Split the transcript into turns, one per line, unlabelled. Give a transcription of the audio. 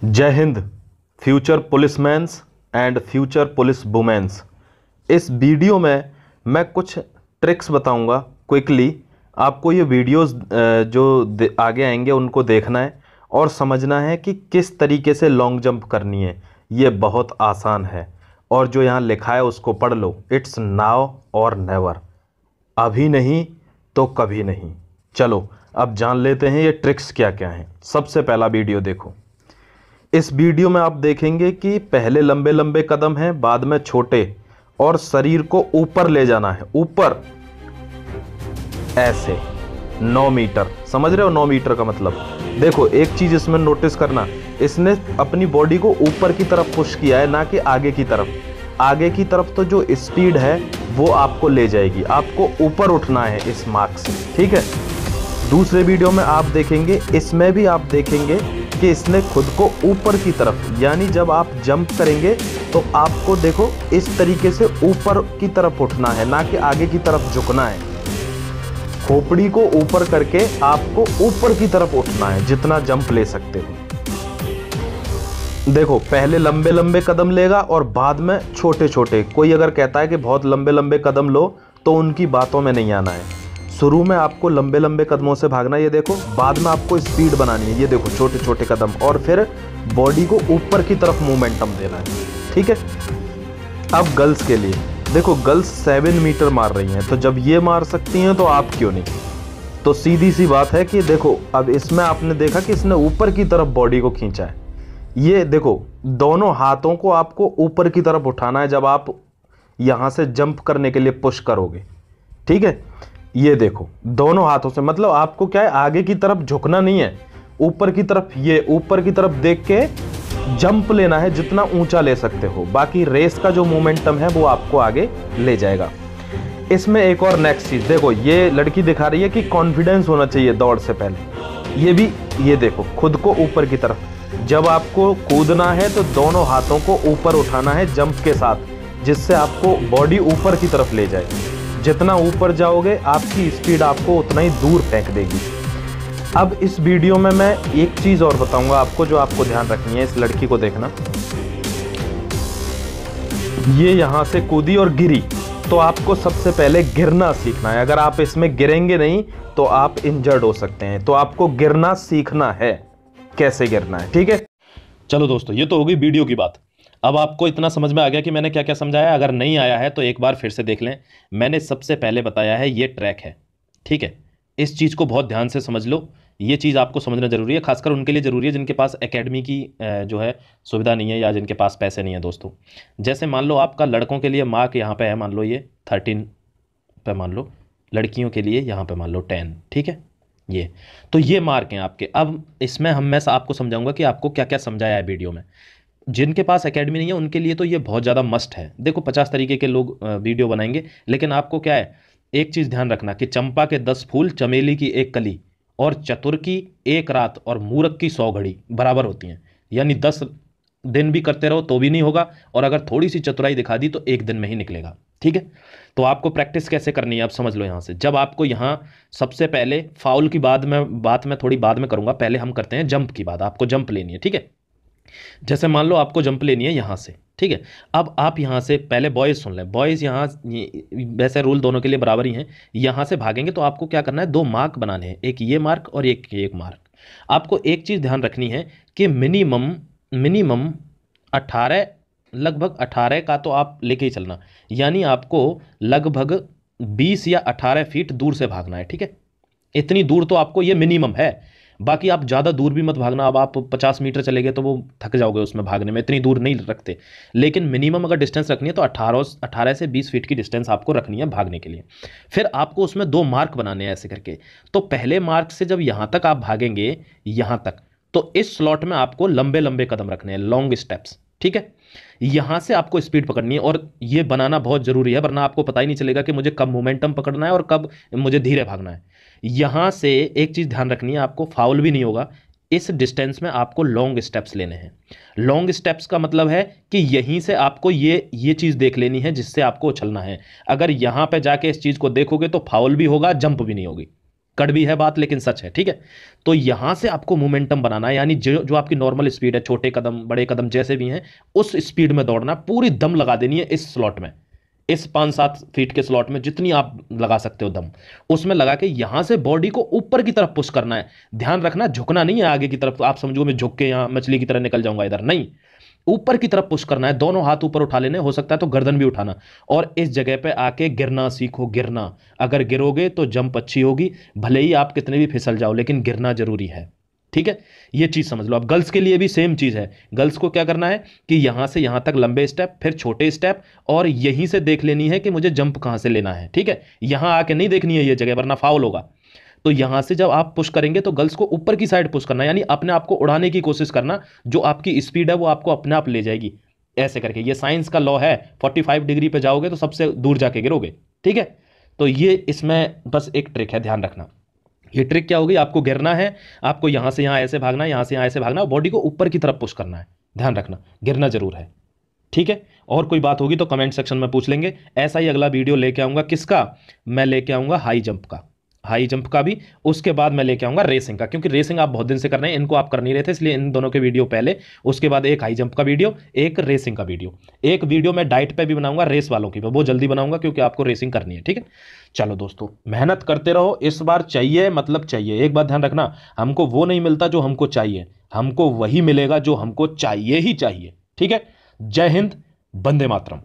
जय Hind. Future policemans and future police womens. इस video में मैं कुछ ट्रिक्स बताऊंगा क्विकली। आपको ये वीडियोस जो आगे आएंगे उनको देखना है और समझना है कि किस तरीके से लॉन्ग जंप करनी है। ये बहुत आसान है और जो यहाँ लिखा है उसको पढ़ लो। इट्स नाउ और नेवर, अभी नहीं तो कभी नहीं। चलो अब जान लेते हैं ये ट्रिक्स क्या क्या हैं। सबसे पहला वीडियो देखो। इस वीडियो में आप देखेंगे कि पहले लंबे लंबे कदम हैं, बाद में छोटे, और शरीर को ऊपर ले जाना है, ऊपर ऐसे 9 मीटर। समझ रहे हो 9 मीटर का मतलब? देखो एक चीज इसमें नोटिस करना, इसने अपनी बॉडी को ऊपर की तरफ पुश किया है, ना कि आगे की तरफ। आगे की तरफ तो जो स्पीड है वो आपको ले जाएगी, आपको ऊपर उठना है इस मार्क से, ठीक है। दूसरे वीडियो में आप देखेंगे, इसमें भी आप देखेंगे कि इसने खुद को ऊपर की तरफ, यानी जब आप जंप करेंगे तो आपको देखो इस तरीके से ऊपर की तरफ उठना है, ना कि आगे की तरफ झुकना है। खोपड़ी को ऊपर करके आपको ऊपर की तरफ उठना है, जितना जंप ले सकते हो। देखो पहले लंबे लंबे कदम लेगा और बाद में छोटे छोटे। कोई अगर कहता है कि बहुत लंबे लंबे कदम लो तो उनकी बातों में नहीं आना है। शुरू में आपको लंबे लंबे कदमों से भागना, ये देखो। बाद में आपको स्पीड बनानी है, ये देखो छोटे छोटे कदम, और फिर बॉडी को ऊपर की तरफ मोमेंटम देना है, ठीक है। अब गर्ल्स के लिए देखो, गर्ल्स 7 मीटर मार रही हैं, तो जब ये मार सकती हैं तो आप क्यों नहीं? तो सीधी सी बात है कि देखो अब इसमें आपने देखा कि इसने ऊपर की तरफ बॉडी को खींचा है। ये देखो दोनों हाथों को आपको ऊपर की तरफ उठाना है जब आप यहां से जंप करने के लिए पुश करोगे, ठीक है। ये देखो दोनों हाथों से, मतलब आपको क्या है, आगे की तरफ झुकना नहीं है, ऊपर की तरफ, ये ऊपर की तरफ देख के जंप लेना है, जितना ऊंचा ले सकते हो। बाकी रेस का जो मोमेंटम है वो आपको आगे ले जाएगा। इसमें एक और नेक्स्ट चीज देखो, ये लड़की दिखा रही है कि कॉन्फिडेंस होना चाहिए दौड़ से पहले। ये भी, ये देखो खुद को ऊपर की तरफ। जब आपको कूदना है तो दोनों हाथों को ऊपर उठाना है जंप के साथ, जिससे आपको बॉडी ऊपर की तरफ ले जाए। जितना ऊपर जाओगे आपकी स्पीड आपको उतना ही दूर फेंक देगी। अब इस वीडियो में मैं एक चीज और बताऊंगा आपको, जो आपको ध्यान रखनी है। इस लड़की को देखना, ये यहां से कूदी और गिरी, तो आपको सबसे पहले गिरना सीखना है। अगर आप इसमें गिरेंगे नहीं तो आप इंजर्ड हो सकते हैं, तो आपको गिरना सीखना है, कैसे गिरना है, ठीक है।
चलो दोस्तों, ये तो हो गई वीडियो की बात। अब आपको इतना समझ में आ गया कि मैंने क्या क्या समझाया। अगर नहीं आया है तो एक बार फिर से देख लें। मैंने सबसे पहले बताया है ये ट्रैक है, ठीक है। इस चीज़ को बहुत ध्यान से समझ लो। ये चीज़ आपको समझना जरूरी है, खासकर उनके लिए जरूरी है जिनके पास एकेडमी की जो है सुविधा नहीं है, या जिनके पास पैसे नहीं है दोस्तों। जैसे मान लो आपका लड़कों के लिए मार्क यहाँ पे है, मान लो ये 13 पे, मान लो लड़कियों के लिए यहाँ पे मान लो 10, ठीक है। ये तो ये मार्क हैं आपके। अब इसमें मैं आपको समझाऊंगा कि आपको क्या क्या समझाया है वीडियो में। जिनके पास एकेडमी नहीं है उनके लिए तो ये बहुत ज़्यादा मस्ट है। देखो 50 तरीके के लोग वीडियो बनाएंगे, लेकिन आपको क्या है, एक चीज़ ध्यान रखना कि चंपा के 10 फूल, चमेली की 1 कली, और चतुर की 1 रात, और मूर्ख की 100 घड़ी बराबर होती हैं। यानी 10 दिन भी करते रहो तो भी नहीं होगा, और अगर थोड़ी सी चतुराई दिखा दी तो 1 दिन में ही निकलेगा, ठीक है। तो आपको प्रैक्टिस कैसे करनी है अब समझ लो। यहाँ से जब आपको यहाँ सबसे पहले फाउल की बात मैं थोड़ी बाद में करूँगा, पहले हम करते हैं जंप की बात। आपको जंप लेनी है, ठीक है। जैसे मान लो आपको जंप लेनी है यहाँ से, ठीक है। अब आप यहाँ से पहले बॉयज़ सुन लें। बॉयज़ यहाँ वैसे रूल दोनों के लिए बराबर ही हैं। यहाँ से भागेंगे तो आपको क्या करना है, 2 मार्क बनाने हैं, एक ये मार्क और एक मार्क। आपको एक चीज़ ध्यान रखनी है कि मिनिमम 18, लगभग 18 का तो आप लेके ही चलना। यानी आपको लगभग 20 या 18 फीट दूर से भागना है, ठीक है। इतनी दूर तो आपको, ये मिनिमम है। बाकी आप ज़्यादा दूर भी मत भागना। अब आप 50 मीटर चले गए तो वो थक जाओगे उसमें भागने में, इतनी दूर नहीं रखते। लेकिन मिनिमम अगर डिस्टेंस रखनी है तो 18 से 20 फीट की डिस्टेंस आपको रखनी है भागने के लिए। फिर आपको उसमें 2 मार्क बनाने हैं ऐसे करके। तो पहले मार्क से जब यहाँ तक आप भागेंगे, यहाँ तक, तो इस स्लॉट में आपको लंबे लंबे कदम रखने हैं, लॉन्ग स्टेप्स, ठीक है। यहां से आपको स्पीड पकड़नी है, और ये बनाना बहुत जरूरी है, वरना आपको पता ही नहीं चलेगा कि मुझे कब मोमेंटम पकड़ना है और कब मुझे धीरे भागना है। यहां से एक चीज ध्यान रखनी है, आपको फाउल भी नहीं होगा। इस डिस्टेंस में आपको लॉन्ग स्टेप्स लेने हैं। लॉन्ग स्टेप्स का मतलब है कि यहीं से आपको ये चीज देख लेनी है जिससे आपको उछलना है। अगर यहां पे जाके इस चीज को देखोगे तो फाउल भी होगा, जंप भी नहीं होगी, कड़वी है बात लेकिन सच है, ठीक है। तो यहां से आपको मोमेंटम बनाना है, यानी जो जो आपकी नॉर्मल स्पीड है, छोटे कदम बड़े कदम जैसे भी हैं, उस स्पीड में दौड़ना, पूरी दम लगा देनी है इस स्लॉट में, इस 5-7 फीट के स्लॉट में जितनी आप लगा सकते हो दम, उसमें लगा के यहां से बॉडी को ऊपर की तरफ पुश करना है। ध्यान रखना, झुकना नहीं है आगे की तरफ, आप समझो मैं झुक के यहां मछली की तरह निकल जाऊंगा इधर, नहीं, ऊपर की तरफ पुश करना है। दोनों हाथ ऊपर उठा लेने, हो सकता है तो गर्दन भी उठाना, और इस जगह पे आके गिरना सीखो। गिरना, अगर गिरोगे तो जंप अच्छी होगी, भले ही आप कितने भी फिसल जाओ, लेकिन गिरना जरूरी है, ठीक है। ये चीज समझ लो। अब गर्ल्स के लिए भी सेम चीज है। गर्ल्स को क्या करना है कि यहां से यहां तक लंबे स्टेप, फिर छोटे स्टेप, और यहीं से देख लेनी है कि मुझे जंप कहां से लेना है, ठीक है। यहां आके नहीं देखनी है ये जगह, वरना फाउल होगा। तो यहां से जब आप पुश करेंगे तो गर्ल्स को ऊपर की साइड पुश करना, यानी अपने आप को उड़ाने की कोशिश करना। जो आपकी स्पीड है वो आपको अपने आप ले जाएगी, ऐसे करके। ये साइंस का लॉ है, 45 डिग्री पे जाओगे तो सबसे दूर जाके गिरोगे, ठीक है। तो ये इसमें बस एक ट्रिक है, ध्यान रखना। ये ट्रिक क्या होगी, आपको गिरना है, आपको यहां से यहां ऐसे भागना है, यहां से यहां ऐसे भागना है, बॉडी को ऊपर की तरफ पुश करना है। ध्यान रखना, गिरना जरूर है, ठीक है। और कोई बात होगी तो कमेंट सेक्शन में पूछ लेंगे। ऐसा ही अगला वीडियो लेके आऊंगा, किसका, मैं लेके आऊंगा हाई जंप का, हाई जंप का भी। उसके बाद मैं लेके आऊंगा रेसिंग का, क्योंकि रेसिंग आप बहुत दिन से कर रहे हैं, इनको आप कर नहीं रहे थे, इसलिए इन दोनों के वीडियो पहले, उसके बाद एक हाई जंप का वीडियो, एक रेसिंग का वीडियो। एक वीडियो मैं डाइट पे भी बनाऊंगा, रेस वालों की, वो जल्दी बनाऊंगा क्योंकि आपको रेसिंग करनी है, ठीक है। चलो दोस्तों, मेहनत करते रहो, इस बार चाहिए मतलब चाहिए। एक बात ध्यान रखना, हमको वो नहीं मिलता जो हमको चाहिए, हमको वही मिलेगा जो हमको चाहिए ही चाहिए, ठीक है। जय हिंद, वंदे मातरम।